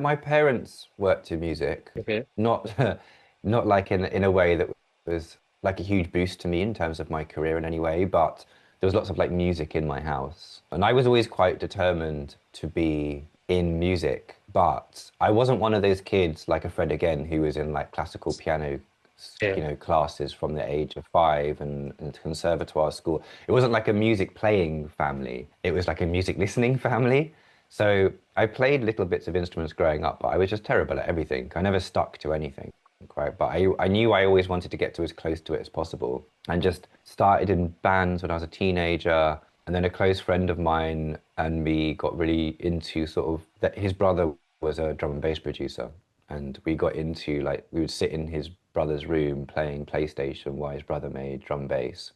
My parents worked in music, Okay. not not like in a way that was like a huge boost to me in terms of my career in any way, but there was lots of like music in my house. And I was always quite determined to be in music, but I wasn't one of those kids like a Fred again who was in like classical piano, Yeah. classes from the age of 5 and conservatoire school. It wasn't like a music playing family. It was like a music listening family. So I played little bits of instruments growing up, but I was just terrible at everything. I never stuck to anything, right? But I knew I always wanted to get to as close to it as possible and just started in bands when I was a teenager. And then a close friend of mine and me got really into sort of that his brother was a drum and bass producer. And we got into like, we would sit in his brother's room playing PlayStation while his brother made drum bass,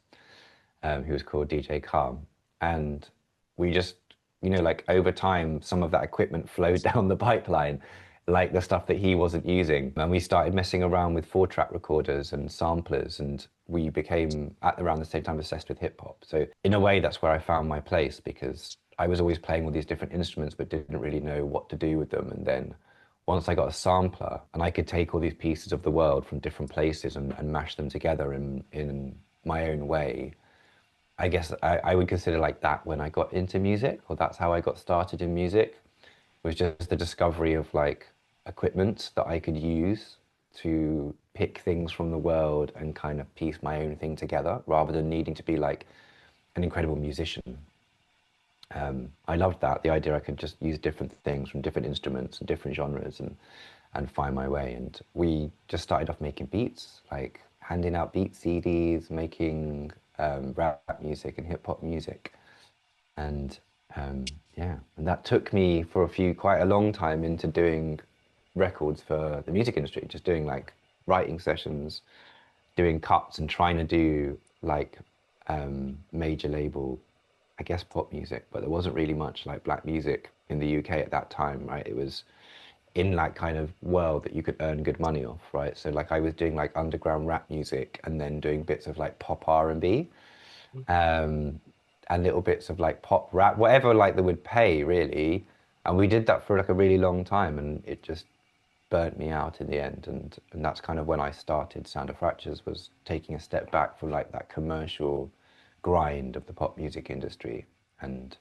who was called DJ Calm. And we just, like over time, some of that equipment flowed down the pipeline, like the stuff that he wasn't using. And we started messing around with 4-track recorders and samplers, and we became at around the same time obsessed with hip hop. So in a way, that's where I found my place because I was always playing all these different instruments, but didn't really know what to do with them. And then once I got a sampler and I could take all these pieces of the world from different places and mash them together in my own way, I guess I would consider like that when I got into music, or that's how I got started in music, was just the discovery of like equipment that I could use to pick things from the world and kind of piece my own thing together rather than needing to be like an incredible musician. I loved that, the idea I could just use different things from different instruments and different genres and find my way. And we just started off making beats, like handing out beat CDs, making rap music and hip hop music. And yeah, and that took me for quite a long time into doing records for the music industry, just doing like writing sessions, doing cuts and trying to do like major label, I guess pop music, but there wasn't really much like black music in the UK at that time, right? It was in that kind of world that you could earn good money off, right? So like I was doing like underground rap music and then doing bits of like pop R&B, um, and little bits of like pop rap, whatever like they would pay really. And we did that for like a really long time, and it just burnt me out in the end. And that's kind of when I started Sound of Fractures, was taking a step back from like that commercial grind of the pop music industry. And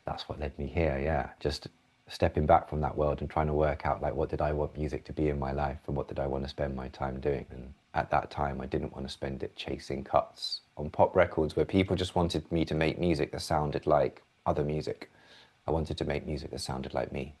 that's what led me here. Yeah, just stepping back from that world and trying to work out like what did I want music to be in my life and what did I want to spend my time doing. And at that time I didn't want to spend it chasing cuts on pop records where people just wanted me to make music that sounded like other music. I wanted to make music that sounded like me.